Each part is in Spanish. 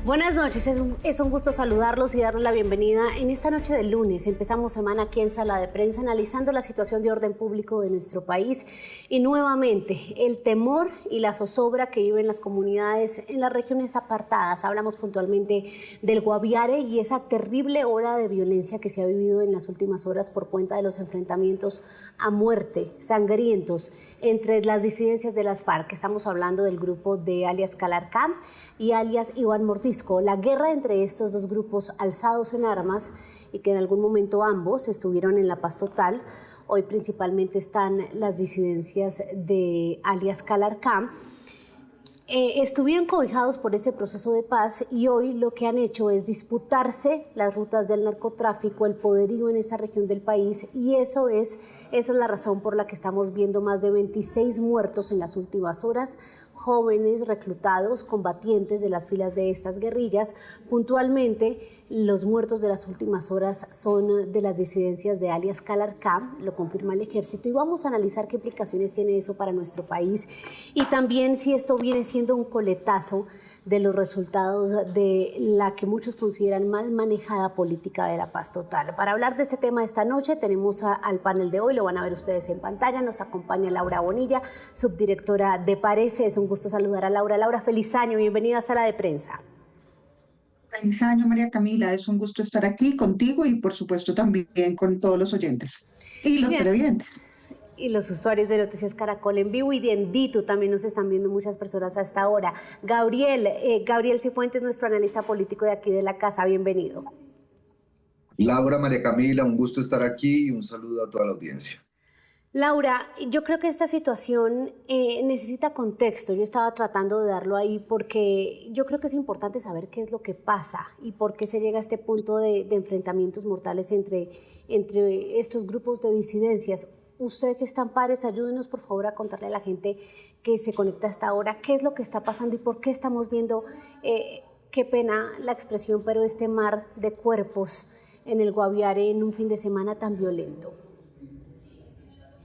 Buenas noches, es un gusto saludarlos y darles la bienvenida. En esta noche de lunes empezamos semana aquí en Sala de Prensa analizando la situación de orden público de nuestro país y nuevamente el temor y la zozobra que viven las comunidades en las regiones apartadas. Hablamos puntualmente del Guaviare y esa terrible ola de violencia que se ha vivido en las últimas horas por cuenta de los enfrentamientos a muerte, sangrientos, entre las disidencias de las FARC. Estamos hablando del grupo de alias Calarcá y alias Iván Mordisco. La guerra entre estos dos grupos alzados en armas y que en algún momento ambos estuvieron en la paz total. Hoy principalmente están las disidencias de alias Calarcá. Estuvieron cobijados por ese proceso de paz y hoy lo que han hecho es disputarse las rutas del narcotráfico, el poderío en esa región del país, y esa es la razón por la que estamos viendo más de 26 muertos en las últimas horas, jóvenes reclutados, combatientes de las filas de estas guerrillas. Puntualmente, los muertos de las últimas horas son de las disidencias de alias Calarcá, lo confirma el ejército, y vamos a analizar qué implicaciones tiene eso para nuestro país y también si esto viene siendo un coletazo de los resultados de la que muchos consideran mal manejada política de la paz total. Para hablar de este tema esta noche tenemos al panel de hoy, lo van a ver ustedes en pantalla. Nos acompaña Laura Bonilla, subdirectora de Parece. Es un gusto saludar a Laura. Laura, feliz año, bienvenida a Sala de Prensa. Feliz año, María Camila. Es un gusto estar aquí contigo y, por supuesto, también con todos los oyentes y los Bien. televidentes. Y los usuarios de Noticias Caracol en vivo y de Enditu también nos están viendo muchas personas a esta hora. Gabriel Cifuentes, nuestro analista político de aquí de la casa, bienvenido. Laura, María Camila, un gusto estar aquí y un saludo a toda la audiencia. Laura, yo creo que esta situación necesita contexto. Yo estaba tratando de darlo ahí porque yo creo que es importante saber qué es lo que pasa y por qué se llega a este punto de enfrentamientos mortales entre estos grupos de disidencias. Usted que está en Pares, ayúdenos por favor a contarle a la gente que se conecta hasta ahora qué es lo que está pasando y por qué estamos viendo, qué pena la expresión, pero este mar de cuerpos en el Guaviare en un fin de semana tan violento.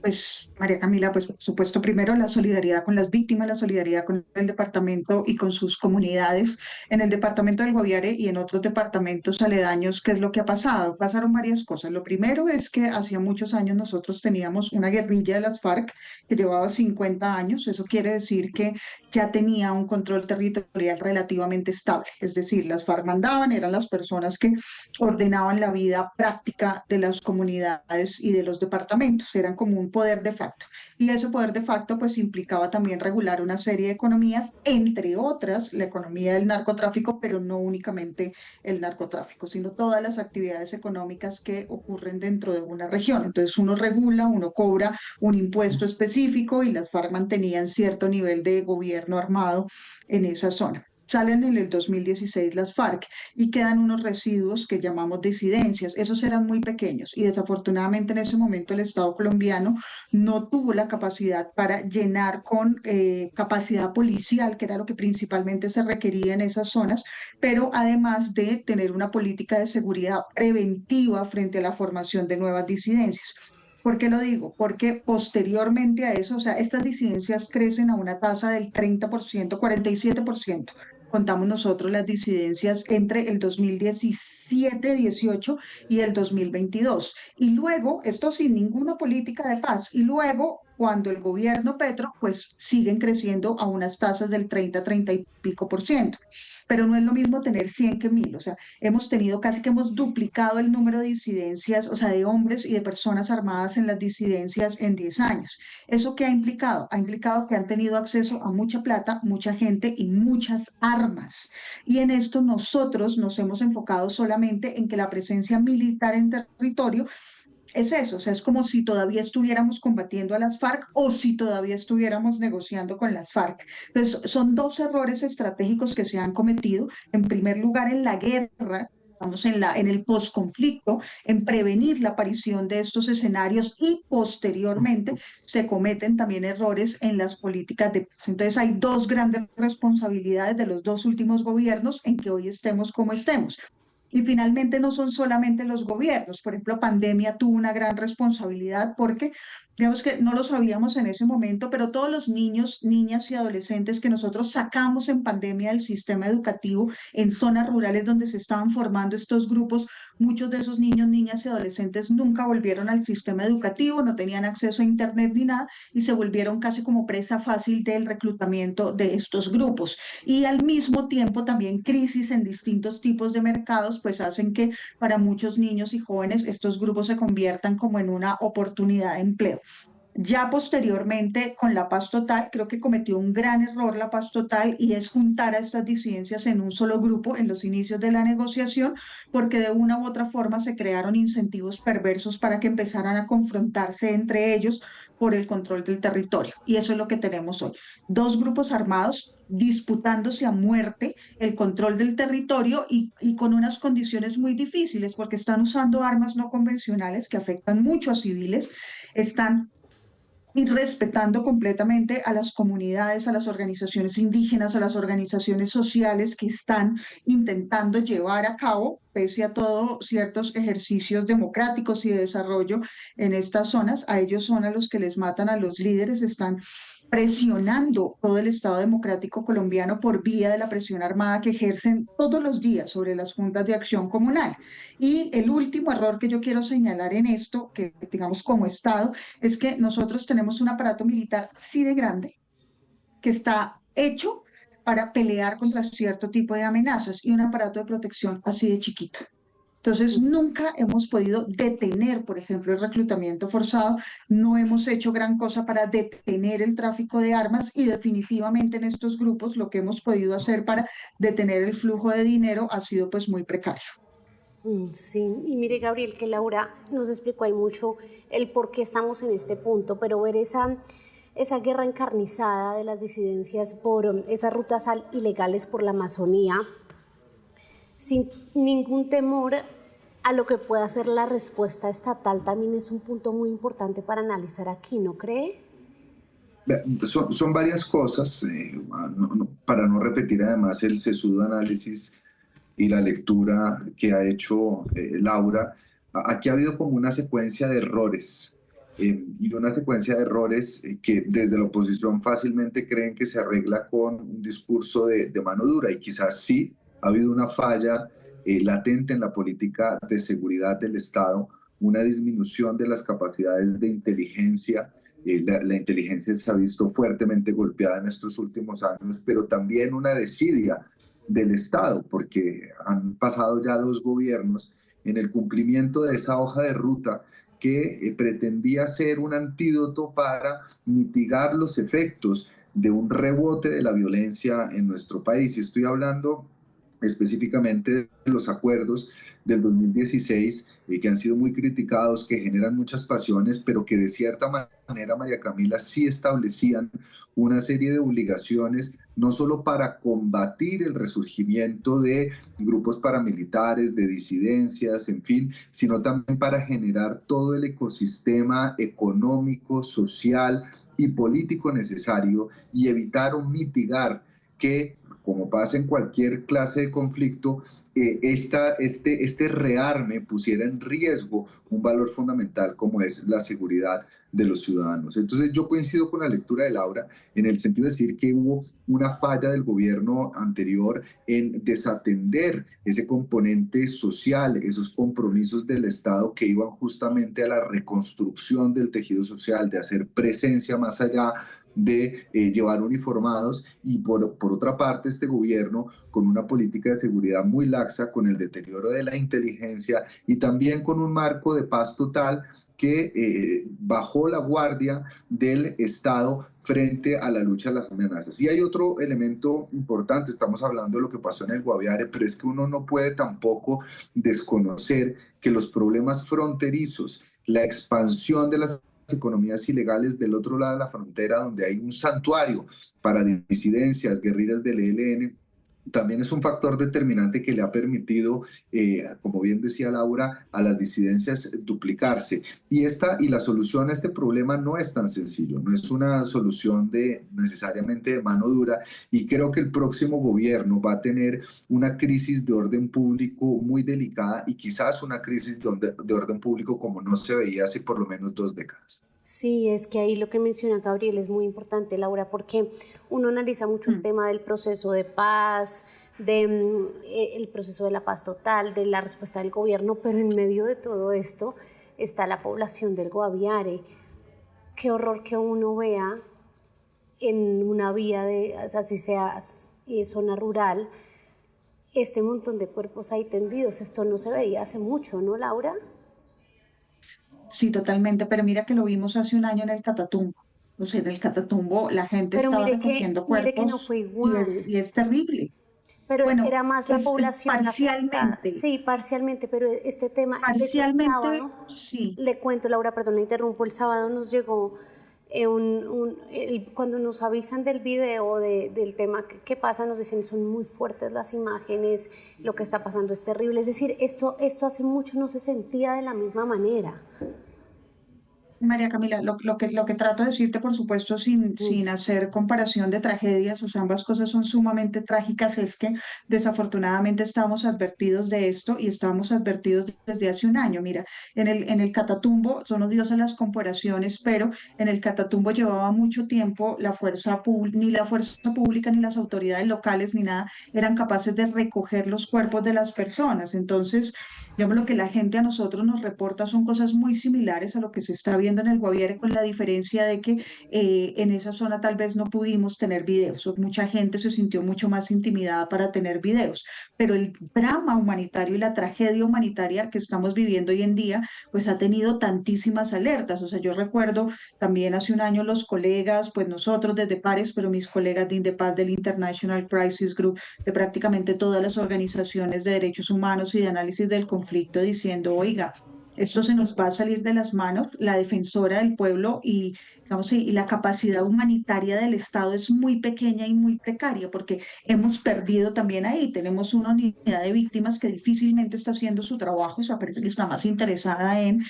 Pues, María Camila, pues por supuesto, primero la solidaridad con las víctimas, la solidaridad con el departamento y con sus comunidades. En el departamento del Guaviare y en otros departamentos aledaños, ¿qué es lo que ha pasado? Pasaron varias cosas. Lo primero es que hacía muchos años nosotros teníamos una guerrilla de las FARC que llevaba 50 años. Eso quiere decir que ya tenía un control territorial relativamente estable. Es decir, las FARC mandaban, eran las personas que ordenaban la vida práctica de las comunidades y de los departamentos. Eran como un poder de facto. Y ese poder de facto pues implicaba también regular una serie de economías, entre otras la economía del narcotráfico, pero no únicamente el narcotráfico, sino todas las actividades económicas que ocurren dentro de una región. Entonces uno regula, uno cobra un impuesto específico y las FARC mantenían cierto nivel de gobierno armado en esa zona. Salen en el 2016 las FARC y quedan unos residuos que llamamos disidencias. Esos eran muy pequeños y desafortunadamente en ese momento el Estado colombiano no tuvo la capacidad para llenar con capacidad policial, que era lo que principalmente se requería en esas zonas, pero además de tener una política de seguridad preventiva frente a la formación de nuevas disidencias. ¿Por qué lo digo? Porque posteriormente a eso, o sea, estas disidencias crecen a una tasa del 30%, 47%. Contamos nosotros las disidencias entre el 2017-18 y el 2022. Y luego, esto sin ninguna política de paz, y luego cuando el gobierno Petro, pues siguen creciendo a unas tasas del 30 y pico por ciento. Pero no es lo mismo tener 100 que 1000, o sea, hemos tenido casi que hemos duplicado el número de disidencias, o sea, de hombres y de personas armadas en las disidencias en 10 años. ¿Eso qué ha implicado? Ha implicado que han tenido acceso a mucha plata, mucha gente y muchas armas. Y en esto nosotros nos hemos enfocado solamente en que la presencia militar en territorio es eso, o sea, es como si todavía estuviéramos combatiendo a las FARC o si todavía estuviéramos negociando con las FARC. Entonces, son dos errores estratégicos que se han cometido. En primer lugar, en la guerra, estamos en el posconflicto, en prevenir la aparición de estos escenarios y posteriormente se cometen también errores en las políticas de paz. Entonces, hay dos grandes responsabilidades de los dos últimos gobiernos en que hoy estemos como estemos. Y finalmente no son solamente los gobiernos, por ejemplo, pandemia tuvo una gran responsabilidad porque Digamos que no lo sabíamos en ese momento, pero todos los niños, niñas y adolescentes que nosotros sacamos en pandemia del sistema educativo en zonas rurales donde se estaban formando estos grupos, muchos de esos niños, niñas y adolescentes nunca volvieron al sistema educativo, no tenían acceso a internet ni nada y se volvieron casi como presa fácil del reclutamiento de estos grupos. Y al mismo tiempo también crisis en distintos tipos de mercados pues hacen que para muchos niños y jóvenes estos grupos se conviertan como en una oportunidad de empleo. Ya posteriormente, con la paz total, creo que cometió un gran error la paz total y es juntar a estas disidencias en un solo grupo en los inicios de la negociación, porque de una u otra forma se crearon incentivos perversos para que empezaran a confrontarse entre ellos por el control del territorio. Y eso es lo que tenemos hoy. Dos grupos armados disputándose a muerte el control del territorio y con unas condiciones muy difíciles, porque están usando armas no convencionales que afectan mucho a civiles, están y respetando completamente a las comunidades, a las organizaciones indígenas, a las organizaciones sociales que están intentando llevar a cabo, pese a todo, ciertos ejercicios democráticos y de desarrollo en estas zonas. A ellos son a los que les matan a los líderes, están presionando todo el Estado democrático colombiano por vía de la presión armada que ejercen todos los días sobre las juntas de acción comunal. Y el último error que yo quiero señalar en esto, que digamos como Estado, es que nosotros tenemos un aparato militar así de grande que está hecho para pelear contra cierto tipo de amenazas y un aparato de protección así de chiquito. Entonces, nunca hemos podido detener, por ejemplo, el reclutamiento forzado, no hemos hecho gran cosa para detener el tráfico de armas y definitivamente en estos grupos lo que hemos podido hacer para detener el flujo de dinero ha sido pues muy precario. Sí, y mire Gabriel, que Laura nos explicó ahí mucho el por qué estamos en este punto, pero ver esa guerra encarnizada de las disidencias por esas rutas ilegales por la Amazonía, sin ningún temor a lo que pueda ser la respuesta estatal, también es un punto muy importante para analizar aquí, ¿no cree? Son varias cosas, para no repetir además el sesudo análisis y la lectura que ha hecho Laura. Aquí ha habido como una secuencia de errores y una secuencia de errores que desde la oposición fácilmente creen que se arregla con un discurso de mano dura y quizás sí ha habido una falla latente en la política de seguridad del Estado, una disminución de las capacidades de inteligencia. La inteligencia se ha visto fuertemente golpeada en estos últimos años, pero también una desidia del Estado, porque han pasado ya 2 gobiernos en el cumplimiento de esa hoja de ruta que pretendía ser un antídoto para mitigar los efectos de un rebote de la violencia en nuestro país. Y estoy hablando específicamente de los acuerdos del 2016, que han sido muy criticados, que generan muchas pasiones, pero que de cierta manera, María Camila, sí establecían una serie de obligaciones, no solo para combatir el resurgimiento de grupos paramilitares, de disidencias, en fin, sino también para generar todo el ecosistema económico, social y político necesario y evitar o mitigar que, como pasa en cualquier clase de conflicto, este rearme pusiera en riesgo un valor fundamental como es la seguridad de los ciudadanos. Entonces yo coincido con la lectura de Laura en el sentido de decir que hubo una falla del gobierno anterior en desatender ese componente social, esos compromisos del Estado que iban justamente a la reconstrucción del tejido social, de hacer presencia más allá de llevar uniformados, y por otra parte este gobierno con una política de seguridad muy laxa, con el deterioro de la inteligencia y también con un marco de paz total que bajó la guardia del Estado frente a la lucha de las amenazas. Y hay otro elemento importante, estamos hablando de lo que pasó en el Guaviare, pero es que uno no puede tampoco desconocer que los problemas fronterizos, la expansión de las economías ilegales del otro lado de la frontera, donde hay un santuario para disidencias, guerrillas del ELN, también es un factor determinante que le ha permitido, como bien decía Laura, a las disidencias duplicarse. Y la solución a este problema no es tan sencillo, no es una solución necesariamente de mano dura, y creo que el próximo gobierno va a tener una crisis de orden público muy delicada y quizás una crisis de orden público como no se veía hace por lo menos 2 décadas. Sí, es que ahí lo que menciona Gabriel es muy importante, Laura, porque uno analiza mucho el tema del proceso de paz, el proceso de la paz total, de la respuesta del gobierno, pero en medio de todo esto está la población del Guaviare. Qué horror que uno vea en una vía de, así sea zona rural, este montón de cuerpos ahí tendidos. Esto no se veía hace mucho, ¿no, Laura? Sí, totalmente, pero mira que lo vimos hace un año en el Catatumbo. O sea, en el Catatumbo la gente Pero estaba recogiendo mire que no cuerpos fue igual. y es terrible. Pero Bueno, era más la es población afectada. parcialmente, Sí, parcialmente, pero este tema, de hecho el parcialmente sábado, sí. le cuento, Laura, perdón, le interrumpo, el sábado nos llegó cuando nos avisan del video, del tema que pasa, nos dicen son muy fuertes las imágenes, lo que está pasando es terrible. Es decir, esto hace mucho no se sentía de la misma manera. María Camila, lo que trato de decirte, por supuesto, sin hacer comparación de tragedias, o sea, ambas cosas son sumamente trágicas, es que desafortunadamente estábamos advertidos de esto y estábamos advertidos desde hace un año. Mira, en el Catatumbo, son odiosas las comparaciones, pero en el Catatumbo llevaba mucho tiempo ni la fuerza pública, ni las autoridades locales, ni nada, eran capaces de recoger los cuerpos de las personas. Entonces, digamos, lo que la gente a nosotros nos reporta son cosas muy similares a lo que se está viendo en el Guaviare, con la diferencia de que en esa zona tal vez no pudimos tener videos, o mucha gente se sintió mucho más intimidada para tener videos, pero el drama humanitario y la tragedia humanitaria que estamos viviendo hoy en día, pues ha tenido tantísimas alertas. O sea, yo recuerdo también hace un año los colegas, pues nosotros desde Pares, pero mis colegas de Indepaz, del International Crisis Group, de prácticamente todas las organizaciones de derechos humanos y de análisis del conflicto, diciendo, oiga, esto se nos va a salir de las manos. La defensora del pueblo y, digamos, y la capacidad humanitaria del Estado es muy pequeña y muy precaria, porque hemos perdido también ahí. Tenemos una unidad de víctimas que difícilmente está haciendo su trabajo, o sea, parece que está más interesada en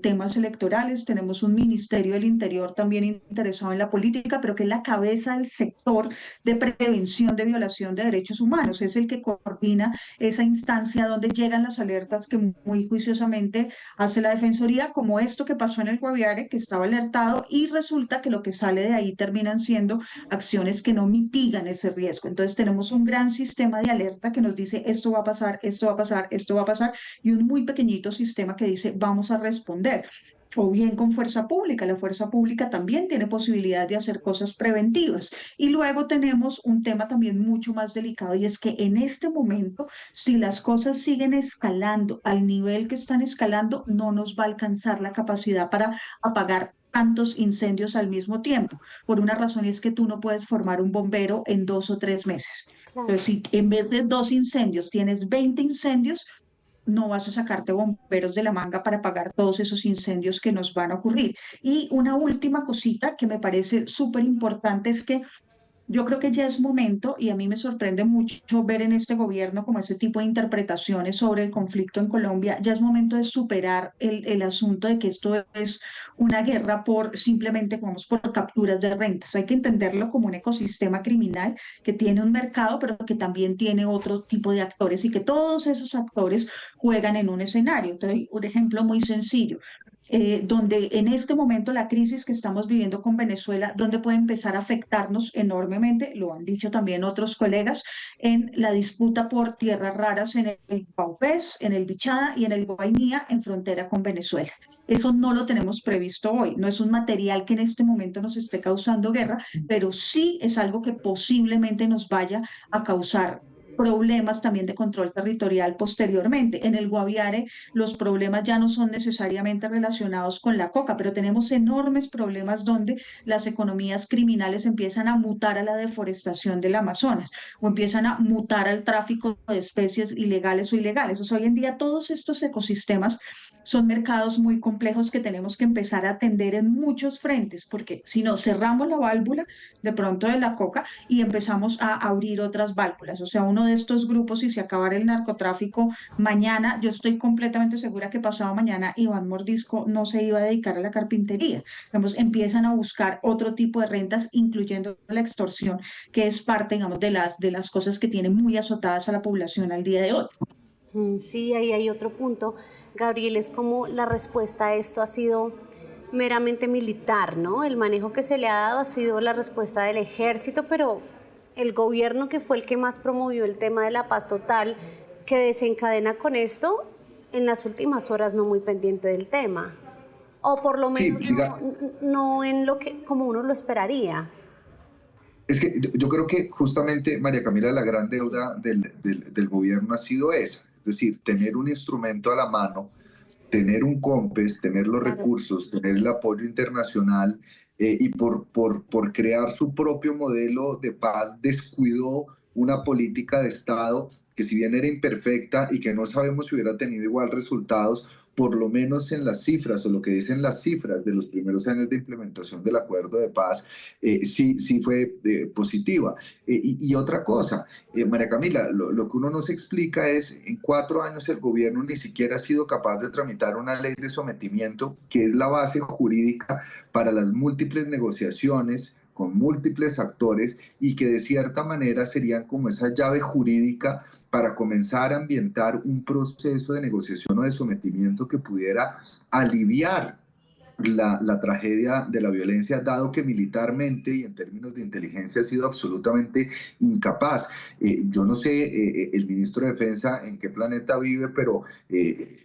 temas electorales. Tenemos un Ministerio del Interior también interesado en la política, pero que es la cabeza del sector de prevención de violación de derechos humanos. Es el que coordina esa instancia donde llegan las alertas que muy juiciosamente hace la Defensoría, como esto que pasó en el Guaviare, que estaba alertado, y resulta que lo que sale de ahí terminan siendo acciones que no mitigan ese riesgo. Entonces tenemos un gran sistema de alerta que nos dice esto va a pasar, esto va a pasar, esto va a pasar, y un muy pequeñito sistema que dice vamos a responder. O bien con fuerza pública. La fuerza pública también tiene posibilidad de hacer cosas preventivas. Y luego tenemos un tema también mucho más delicado, y es que en este momento, si las cosas siguen escalando al nivel que están escalando, no nos va a alcanzar la capacidad para apagar tantos incendios al mismo tiempo, por una razón, y es que tú no puedes formar un bombero en 2 o 3 meses. Claro. Entonces, si en vez de 2 incendios tienes 20 incendios, no vas a sacarte bomberos de la manga para apagar todos esos incendios que nos van a ocurrir. Y una última cosita que me parece súper importante es que yo creo que ya es momento, y a mí me sorprende mucho ver en este gobierno como ese tipo de interpretaciones sobre el conflicto en Colombia. Ya es momento de superar el asunto de que esto es una guerra por simplemente, vamos, por capturas de rentas. Hay que entenderlo como un ecosistema criminal que tiene un mercado, pero que también tiene otro tipo de actores, y que todos esos actores juegan en un escenario. Entonces, un ejemplo muy sencillo, donde en este momento la crisis que estamos viviendo con Venezuela, donde puede empezar a afectarnos enormemente, lo han dicho también otros colegas, en la disputa por tierras raras en el Paupés, en el Bichada y en el Guainía, en frontera con Venezuela. Eso no lo tenemos previsto hoy, no es un material que en este momento nos esté causando guerra, pero sí es algo que posiblemente nos vaya a causar problemas también de control territorial posteriormente. En el Guaviare los problemas ya no son necesariamente relacionados con la coca, pero tenemos enormes problemas donde las economías criminales empiezan a mutar a la deforestación del Amazonas, o empiezan a mutar al tráfico de especies ilegales o ilegales. O sea, hoy en día todos estos ecosistemas son mercados muy complejos que tenemos que empezar a atender en muchos frentes, porque si no cerramos la válvula de pronto de la coca y empezamos a abrir otras válvulas. O sea, uno de estos grupos, si se acabara el narcotráfico mañana, yo estoy completamente segura que pasado mañana Iván Mordisco no se iba a dedicar a la carpintería. Digamos, empiezan a buscar otro tipo de rentas, incluyendo la extorsión, que es parte, digamos, de las cosas que tienen muy azotadas a la población al día de hoy. Sí, ahí hay otro punto, Gabriel, es como la respuesta a esto ha sido meramente militar, ¿no? El manejo que se le ha dado ha sido la respuesta del ejército, pero el gobierno, que fue el que más promovió el tema de la paz total, que desencadena con esto, en las últimas horas no muy pendiente del tema, o por lo menos Sí, no en lo que como uno lo esperaría. es que yo creo que justamente, María Camila, la gran deuda del gobierno ha sido esa, es decir, tener un instrumento a la mano, tener un COMPES, tener los Claro. recursos, tener el apoyo internacional, y por crear su propio modelo de paz descuidó una política de Estado que, si bien era imperfecta y que no sabemos si hubiera tenido igual resultados, por lo menos en las cifras, o lo que dicen las cifras de los primeros años de implementación del acuerdo de paz, sí fue positiva. Y otra cosa, María Camila, lo que uno no se explica es, en 4 años el gobierno ni siquiera ha sido capaz de tramitar una ley de sometimiento, que es la base jurídica para las múltiples negociaciones con múltiples actores, y que de cierta manera serían como esa llave jurídica para comenzar a ambientar un proceso de negociación o de sometimiento que pudiera aliviar la tragedia de la violencia, dado que militarmente y en términos de inteligencia ha sido absolutamente incapaz. Yo no sé, el ministro de Defensa en qué planeta vive, pero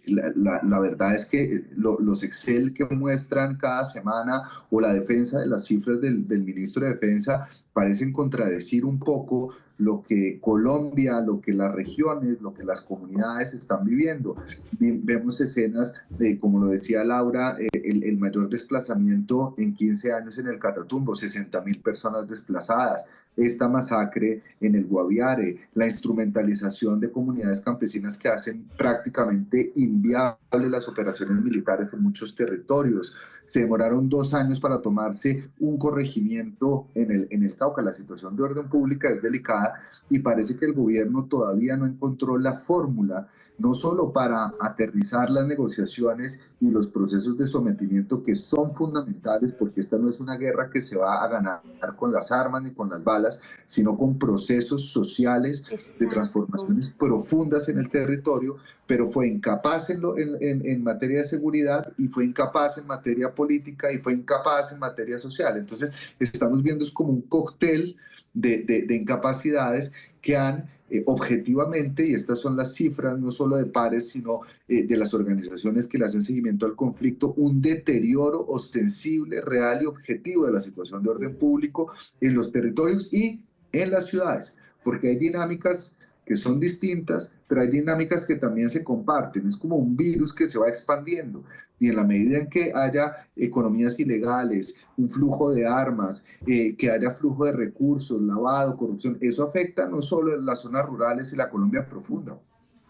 la verdad es que los Excel que muestran cada semana, o la defensa de las cifras del ministro de Defensa, parecen contradecir un poco lo que Colombia, lo que las regiones, lo que las comunidades están viviendo. Vemos escenas de, como lo decía Laura, el mayor desplazamiento en 15 años en el Catatumbo, 60.000 personas desplazadas, esta masacre en el Guaviare, la instrumentalización de comunidades campesinas que hacen prácticamente inviables las operaciones militares en muchos territorios. Se demoraron 2 años para tomarse un corregimiento en el Cauca. La situación de orden pública es delicada, y parece que el gobierno todavía no encontró la fórmula, no solo para aterrizar las negociaciones y los procesos de sometimiento, que son fundamentales, porque esta no es una guerra que se va a ganar con las armas ni con las balas, sino con procesos sociales de Exacto. transformaciones profundas en el territorio, pero fue incapaz en materia de seguridad, y fue incapaz en materia política, y fue incapaz en materia social. Entonces, estamos viendo es como un cóctel de incapacidades que han objetivamente, y estas son las cifras no solo de pares, sino de las organizaciones que le hacen seguimiento al conflicto, un deterioro ostensible, real y objetivo de la situación de orden público en los territorios y en las ciudades, porque hay dinámicas que son distintas, pero hay dinámicas que también se comparten. Es como un virus que se va expandiendo, y en la medida en que haya economías ilegales, un flujo de armas, que haya flujo de recursos, lavado, corrupción, eso afecta no solo en las zonas rurales y la Colombia profunda,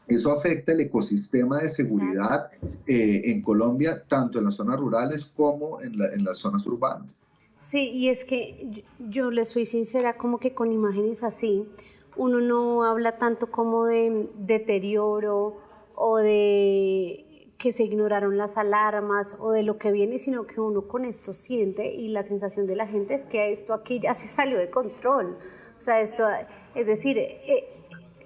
eso afecta el ecosistema de Claro. seguridad en Colombia, tanto en las zonas rurales como en las zonas urbanas. Sí, y es que yo le soy sincera, como que con imágenes así, uno no habla tanto como de deterioro o de que se ignoraron las alarmas o de lo que viene, sino que uno con esto siente, y la sensación de la gente es que esto aquí ya se salió de control. O sea, esto, es decir,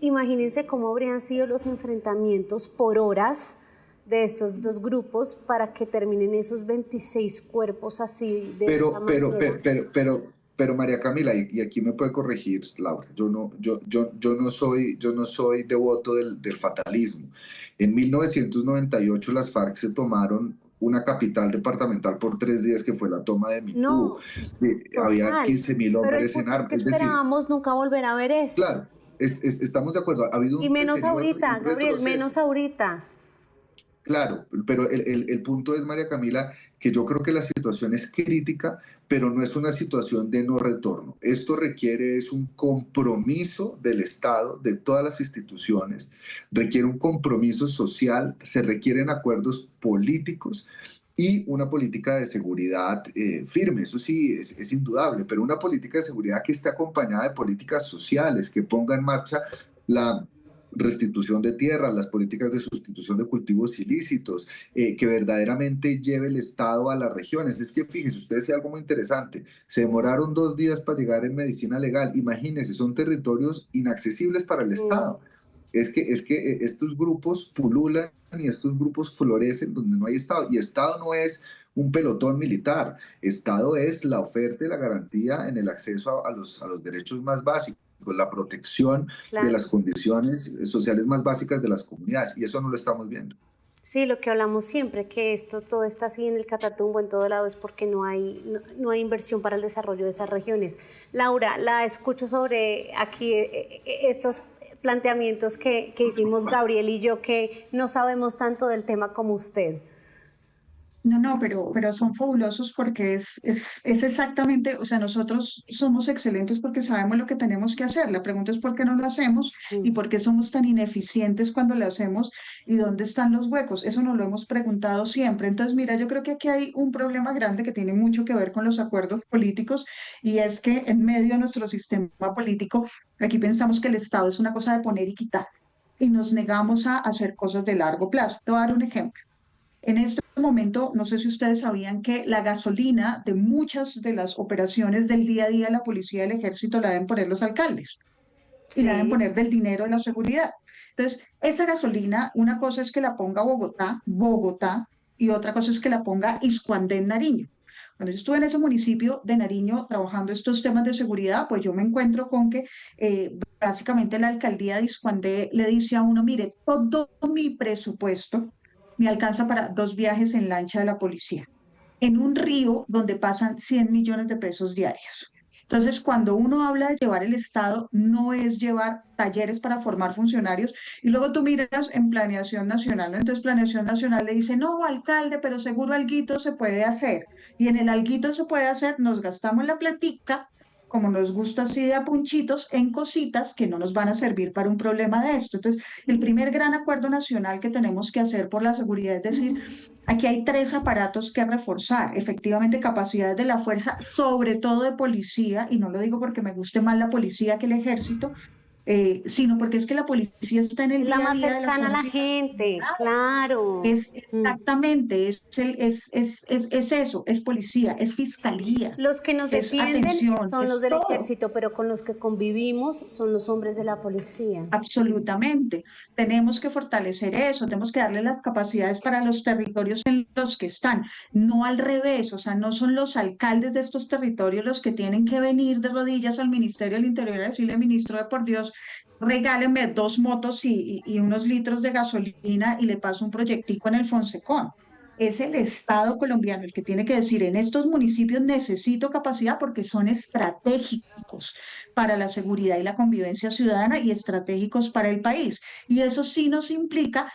imagínense cómo habrían sido los enfrentamientos por horas de estos dos grupos para que terminen esos 26 cuerpos así de esa Pero, pero, manera. pero María Camila, y aquí me puede corregir Laura, yo no soy devoto del fatalismo. En 1998 las FARC se tomaron una capital departamental por 3 días, que fue la toma de Mitú. No, Había total. 15.000 Pero el hombres en punto es armas. que Es decir, esperábamos nunca volver a ver eso. claro, estamos de acuerdo, ha habido Y un menos deterioro y ahorita, un Gabriel, menos retroceso. ahorita. Claro, pero el punto es, María Camila, que yo creo que la situación es crítica, pero no es una situación de no retorno. Esto requiere es un compromiso del Estado, de todas las instituciones, requiere un compromiso social, se requieren acuerdos políticos y una política de seguridad firme. Eso sí, es indudable, pero una política de seguridad que esté acompañada de políticas sociales, que ponga en marcha la restitución de tierras, las políticas de sustitución de cultivos ilícitos, que verdaderamente lleve el Estado a las regiones. Es que fíjese, usted decía algo muy interesante, se demoraron 2 días para llegar en medicina legal. Imagínense, son territorios inaccesibles para el Mm. Estado. Estos grupos pululan y estos grupos florecen donde no hay Estado, y Estado no es un pelotón militar. Estado es la oferta y la garantía en el acceso a los derechos más básicos, la protección de las Claro. condiciones sociales más básicas de las comunidades, y eso no lo estamos viendo. Sí, lo que hablamos siempre, que todo está así en el Catatumbo, en todo lado, es porque no hay inversión para el desarrollo de esas regiones. Laura, la escucho sobre aquí estos planteamientos que hicimos Gabriel y yo, que no sabemos tanto del tema como usted. No, pero son fabulosos porque es exactamente, o sea, nosotros somos excelentes porque sabemos lo que tenemos que hacer. La pregunta es por qué no lo hacemos y Mm. por qué somos tan ineficientes cuando lo hacemos y dónde están los huecos. Eso nos lo hemos preguntado siempre. Entonces, mira, yo creo que aquí hay un problema grande que tiene mucho que ver con los acuerdos políticos y es que en medio de nuestro sistema político, aquí pensamos que el Estado es una cosa de poner y quitar y nos negamos a hacer cosas de largo plazo. Te voy a dar un ejemplo. En este momento, no sé si ustedes sabían que la gasolina de muchas de las operaciones del día a día de la policía y el ejército la deben poner los alcaldes y la deben Sí, poner del dinero de la seguridad. Entonces, esa gasolina, una cosa es que la ponga Bogotá, y otra cosa es que la ponga Iscuandén, Nariño. Cuando yo estuve en ese municipio de Nariño trabajando estos temas de seguridad, pues yo me encuentro con que básicamente la alcaldía de Iscuandé le dice a uno, mire, todo mi presupuesto me alcanza para 2 viajes en lancha de la policía, en un río donde pasan 100 millones de pesos diarios. Entonces, cuando uno habla de llevar el Estado, no es llevar talleres para formar funcionarios y luego tú miras en Planeación Nacional, ¿no? Entonces, Planeación Nacional le dice, no, alcalde, pero seguro alguito se puede hacer. Y en el alguito se puede hacer, nos gastamos la platica, como nos gusta así de a punchitos, en cositas que no nos van a servir para un problema de esto. Entonces, el primer gran acuerdo nacional que tenemos que hacer por la seguridad es decir, aquí hay 3 aparatos que reforzar, efectivamente capacidades de la fuerza, sobre todo de policía, y no lo digo porque me guste más la policía que el ejército, sino porque es que la policía está en el es la día a más día de las cercana a la zonas y las gente, comunidades. claro. Es Mm. exactamente, es eso, es policía, es fiscalía, Los que nos es defienden atención, son los es del todo. ejército, pero con los que convivimos son los hombres de la policía. Absolutamente. Tenemos que fortalecer eso, tenemos que darle las capacidades para los territorios en los que están, no al revés, o sea, no son los alcaldes de estos territorios los que tienen que venir de rodillas al Ministerio del Interior a decirle, ministro de por Dios, regálenme 2 motos y unos litros de gasolina y le paso un proyectico en el Fonsecón. Es el Estado colombiano el que tiene que decir, en estos municipios necesito capacidad porque son estratégicos para la seguridad y la convivencia ciudadana y estratégicos para el país. Y eso sí nos implica,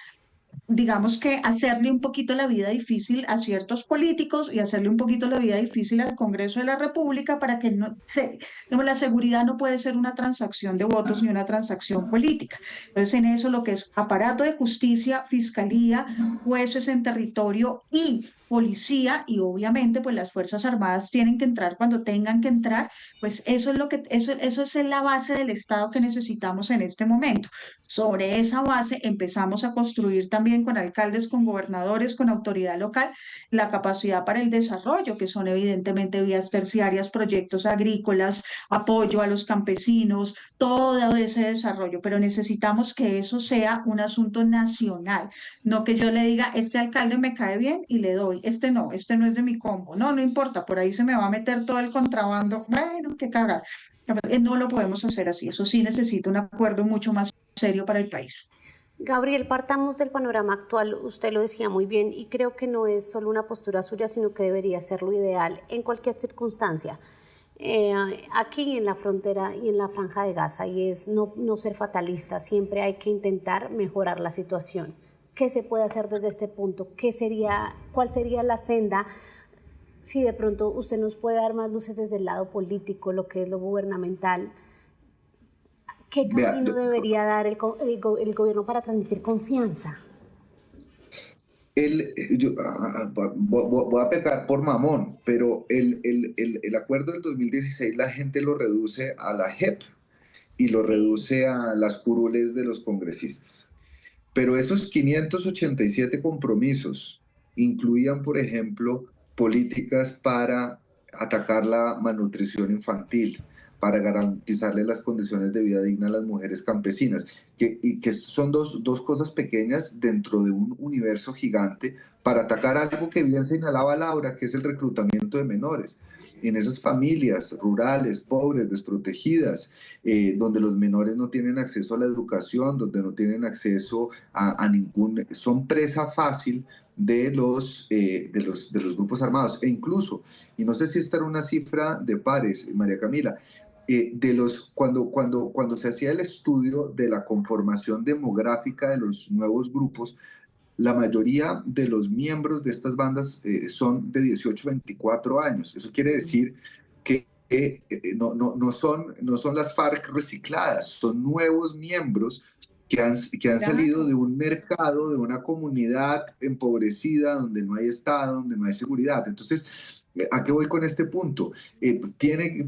digamos que hacerle un poquito la vida difícil a ciertos políticos y hacerle un poquito la vida difícil al Congreso de la República para que no se, digamos, la seguridad no puede ser una transacción de votos ni una transacción política. Entonces, en eso lo que es aparato de justicia, fiscalía, jueces en territorio y policía y obviamente pues las Fuerzas Armadas tienen que entrar cuando tengan que entrar, pues eso es lo que eso es la base del Estado que necesitamos en este momento. Sobre esa base empezamos a construir también con alcaldes, con gobernadores, con autoridad local, la capacidad para el desarrollo, que son evidentemente vías terciarias, proyectos agrícolas, apoyo a los campesinos, todo ese desarrollo, pero necesitamos que eso sea un asunto nacional, no que yo le diga, este alcalde me cae bien y le doy, este no es de mi combo, no, no importa, por ahí se me va a meter todo el contrabando, bueno, qué cagada. No lo podemos hacer así, eso sí necesita un acuerdo mucho más serio para el país. Gabriel, partamos del panorama actual, usted lo decía muy bien y creo que no es solo una postura suya, sino que debería ser lo ideal en cualquier circunstancia. Eh, Aquí en la frontera y en la franja de Gaza, y es no ser fatalista, siempre hay que intentar mejorar la situación. ¿Qué se puede hacer desde este punto? ¿Cuál sería la senda? Si de pronto usted nos puede dar más luces desde el lado político, lo que es lo gubernamental, ¿qué Vea, camino debería dar el gobierno para transmitir confianza? Voy a pecar por mamón, pero el acuerdo del 2016 la gente lo reduce a la JEP y lo Sí. reduce a las curules de los congresistas. Pero esos 587 compromisos incluían, por ejemplo, políticas para atacar la malnutrición infantil, para garantizarle las condiciones de vida digna a las mujeres campesinas, y que son dos cosas pequeñas dentro de un universo gigante para atacar algo que bien señalaba Laura, que es el reclutamiento de menores. En esas familias rurales, pobres, desprotegidas, donde los menores no tienen acceso a la educación, donde no tienen acceso a ningún, son presa fácil de los grupos armados. E incluso, y no sé si esta era una cifra de pares, María Camila, cuando se hacía el estudio de la conformación demográfica de los nuevos grupos, la mayoría de los miembros de estas bandas son de 18 a 24 años. Eso quiere decir que no son las FARC recicladas, son nuevos miembros que han salido de un mercado, de una comunidad empobrecida, donde no hay Estado, donde no hay seguridad. Entonces, ¿a qué voy con este punto?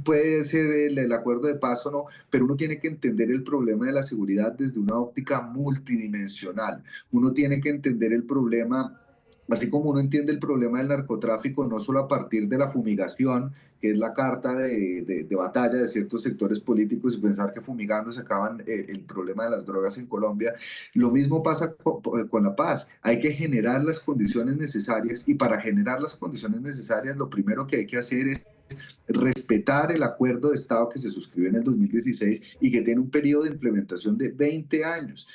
Puede ser el acuerdo de paz o no, pero uno tiene que entender el problema de la seguridad desde una óptica multidimensional. Uno tiene que entender el problema, así como uno entiende el problema del narcotráfico, no solo a partir de la fumigación, que es la carta de batalla de ciertos sectores políticos, y pensar que fumigando se acaban el problema de las drogas en Colombia. Lo mismo pasa con la paz. Hay que generar las condiciones necesarias, y para generar las condiciones necesarias, lo primero que hay que hacer es respetar el acuerdo de Estado que se suscribió en el 2016 y que tiene un periodo de implementación de 20 años,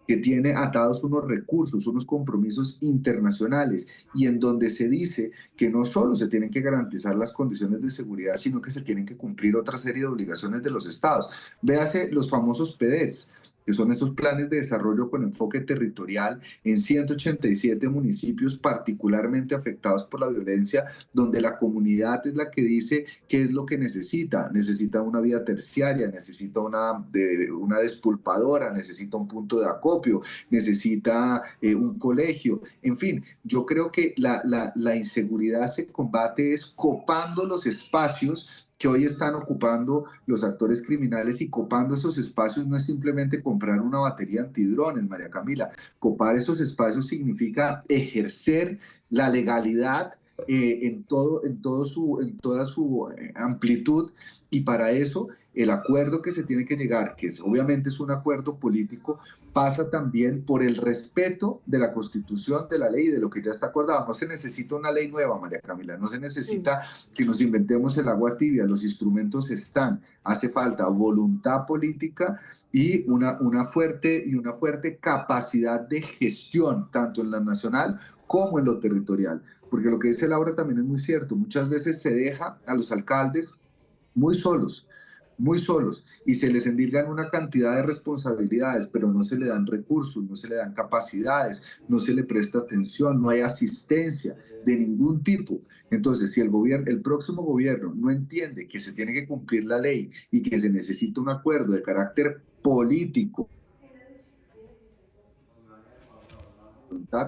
que tiene atados unos recursos, unos compromisos internacionales, y en donde se dice que no solo se tienen que garantizar las condiciones de seguridad, sino que se tienen que cumplir otra serie de obligaciones de los estados. Véase los famosos PEDETs, que son esos planes de desarrollo con enfoque territorial en 187 municipios particularmente afectados por la violencia, donde la comunidad es la que dice qué es lo que necesita. Necesita una vía terciaria, necesita una despulpadora, necesita un punto de acopio, necesita un colegio. En fin, yo creo que la inseguridad se combate es copando los espacios que hoy están ocupando los actores criminales, y copando esos espacios no es simplemente comprar una batería antidrones, María Camila. Copar esos espacios significa ejercer la legalidad en toda su amplitud, y para eso el acuerdo que se tiene que llegar, obviamente es un acuerdo político, pasa también por el respeto de la Constitución, de la ley y de lo que ya está acordado. No se necesita una ley nueva, María Camila, no se necesita que nos inventemos el agua tibia, los instrumentos están, hace falta voluntad política y una fuerte capacidad de gestión, tanto en la nacional como en lo territorial, porque lo que dice Laura también es muy cierto. Muchas veces se deja a los alcaldes muy solos, y se les endilgan una cantidad de responsabilidades, pero no se le dan recursos, no se le dan capacidades, no se le presta atención, no hay asistencia de ningún tipo. Entonces, si el próximo gobierno no entiende que se tiene que cumplir la ley y que se necesita un acuerdo de carácter político,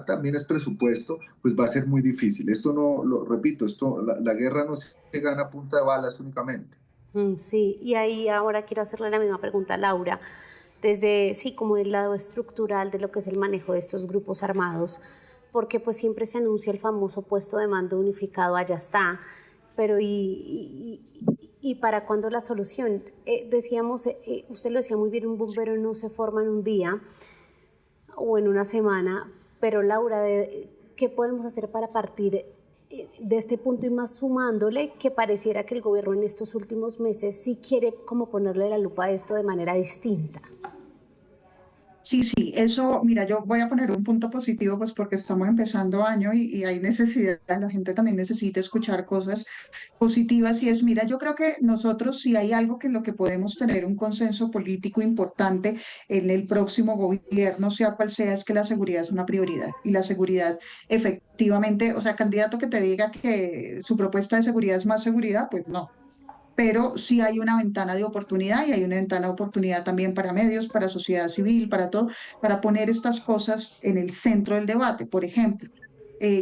también es presupuesto, pues va a ser muy difícil. Esto no, lo repito, la guerra no se gana a punta de balas únicamente. Sí, y ahí ahora quiero hacerle la misma pregunta a Laura, desde, sí, como el lado estructural de lo que es el manejo de estos grupos armados, porque pues siempre se anuncia el famoso puesto de mando unificado, allá está, pero ¿y para cuándo la solución? Decíamos, usted lo decía muy bien, un bombero no se forma en un día o en una semana, pero Laura, ¿qué podemos hacer para partir de este punto, y más sumándole que pareciera que el gobierno en estos últimos meses sí quiere como ponerle la lupa a esto de manera distinta? Sí, eso, mira, yo voy a poner un punto positivo, pues porque estamos empezando año y hay necesidad, la gente también necesita escuchar cosas positivas, y es, mira, yo creo que nosotros, si hay algo que en lo que podemos tener un consenso político importante en el próximo gobierno, sea cual sea, es que la seguridad es una prioridad, y la seguridad efectivamente, o sea, candidato que te diga que su propuesta de seguridad es más seguridad, pues no, pero sí hay una ventana de oportunidad, y hay una ventana de oportunidad también para medios, para sociedad civil, para todo, para poner estas cosas en el centro del debate. Por ejemplo,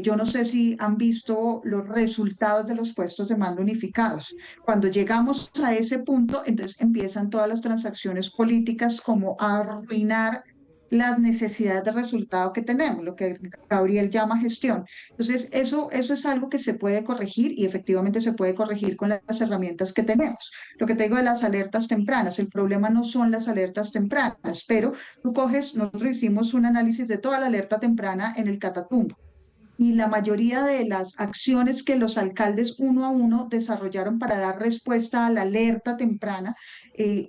yo no sé si han visto los resultados de los puestos de mando unificados. Cuando llegamos a ese punto, entonces empiezan todas las transacciones políticas como a arruinar las necesidades de resultado que tenemos, lo que Gabriel llama gestión. Entonces, eso es algo que se puede corregir y efectivamente se puede corregir con las herramientas que tenemos. Lo que te digo de las alertas tempranas, el problema no son las alertas tempranas, pero tú coges, nosotros hicimos un análisis de toda la alerta temprana en el Catatumbo y la mayoría de las acciones que los alcaldes uno a uno desarrollaron para dar respuesta a la alerta temprana,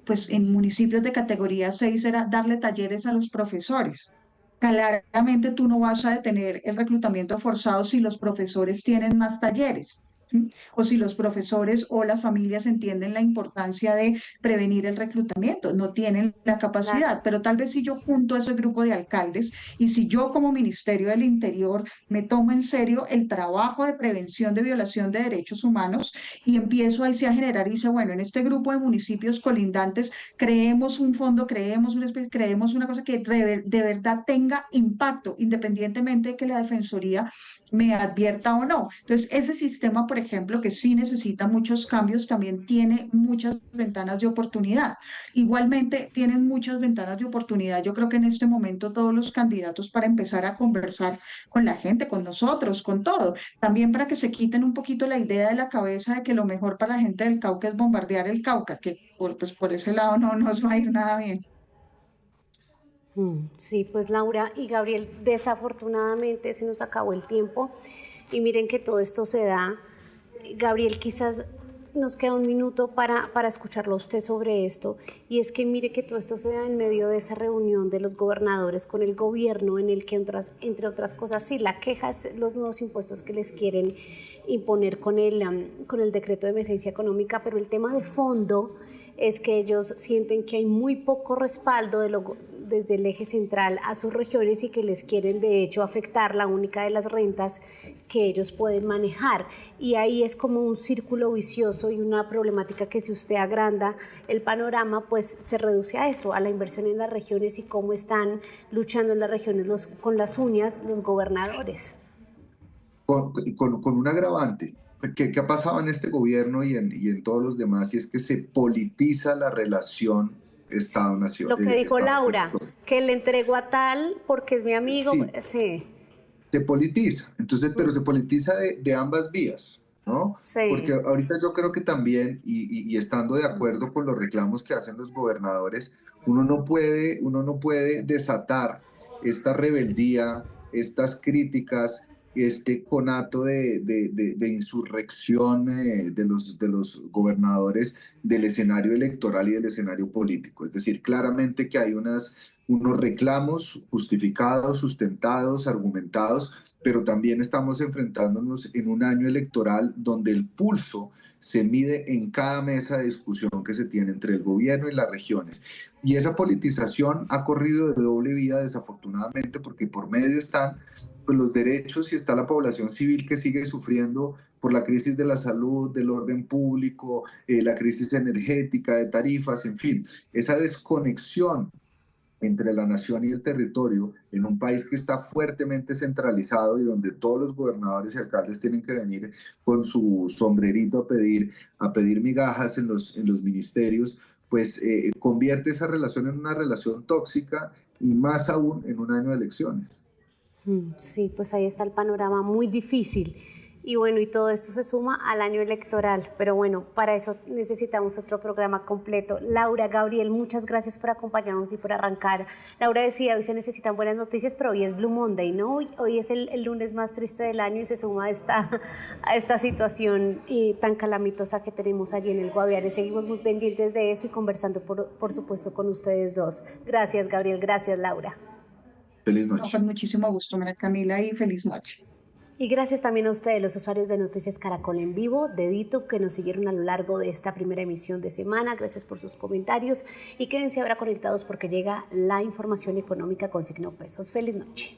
pues en municipios de categoría 6 era darle talleres a los profesores. Claramente tú no vas a detener el reclutamiento forzado si los profesores tienen más talleres. ¿Sí? O si los profesores o las familias entienden la importancia de prevenir el reclutamiento, no tienen la Claro. capacidad, pero tal vez si yo junto a ese grupo de alcaldes y si yo como Ministerio del Interior me tomo en serio el trabajo de prevención de violación de derechos humanos y empiezo ahí sí a generar y dice, bueno, en este grupo de municipios colindantes creemos un fondo, creemos una cosa que de verdad tenga impacto, independientemente de que la Defensoría me advierta o no. Entonces, ese sistema, por ejemplo, que sí necesita muchos cambios, también tiene muchas ventanas de oportunidad. Igualmente, tienen muchas ventanas de oportunidad. Yo creo que en este momento todos los candidatos para empezar a conversar con la gente, con nosotros, con todo, también para que se quiten un poquito la idea de la cabeza de que lo mejor para la gente del Cauca es bombardear el Cauca, que pues por ese lado no nos va a ir nada bien. Sí, pues Laura y Gabriel, desafortunadamente se nos acabó el tiempo y miren que todo esto se da. Gabriel, quizás nos queda un minuto para escucharlo a usted sobre esto, y es que mire que todo esto se da en medio de esa reunión de los gobernadores con el gobierno en el que, entre otras cosas, sí, la queja es los nuevos impuestos que les quieren imponer con el decreto de emergencia económica, pero el tema de fondo es que ellos sienten que hay muy poco respaldo desde el eje central a sus regiones y que les quieren de hecho afectar la única de las rentas que ellos pueden manejar. Y ahí es como un círculo vicioso y una problemática que si usted agranda el panorama, pues se reduce a eso, a la inversión en las regiones y cómo están luchando en las regiones con las uñas los gobernadores. Con un agravante que ha pasado en este gobierno y en todos los demás, y es que se politiza la relación Estado-Nación. Lo que dijo Laura, que le entregó a tal porque es mi amigo, Sí, sí. se politiza, entonces, pero se politiza de ambas vías, ¿no? Porque Sí. ahorita yo creo que también, y estando de acuerdo con los reclamos que hacen los gobernadores, uno no puede desatar esta rebeldía, estas críticas, este conato de insurrección de los gobernadores del escenario electoral y del escenario político. Es decir, claramente que hay unos reclamos justificados, sustentados, argumentados, pero también estamos enfrentándonos en un año electoral donde el pulso se mide en cada mesa de discusión que se tiene entre el gobierno y las regiones. Y esa politización ha corrido de doble vía, desafortunadamente, porque por medio están pues, los derechos y está la población civil que sigue sufriendo por la crisis de la salud, del orden público, la crisis energética, de tarifas, en fin, esa desconexión entre la nación y el territorio en un país que está fuertemente centralizado y donde todos los gobernadores y alcaldes tienen que venir con su sombrerito a pedir migajas en los ministerios, pues convierte esa relación en una relación tóxica y más aún en un año de elecciones. Sí, pues ahí está el panorama muy difícil. Y bueno, y todo esto se suma al año electoral, pero bueno, para eso necesitamos otro programa completo. Laura, Gabriel, muchas gracias por acompañarnos y por arrancar. Laura decía, hoy se necesitan buenas noticias, pero hoy es Blue Monday, ¿no? Hoy es el lunes más triste del año y se suma a esta situación tan calamitosa que tenemos allí en el Guaviare. Seguimos muy pendientes de eso y conversando, por supuesto, con ustedes dos. Gracias, Gabriel, gracias, Laura. Feliz No, noche. con muchísimo gusto, María Camila, y feliz noche. Y gracias también a ustedes, los usuarios de Noticias Caracol en Vivo, de DITU, que nos siguieron a lo largo de esta primera emisión de semana. Gracias por sus comentarios y quédense ahora conectados porque llega la información económica con signo pesos. Feliz noche.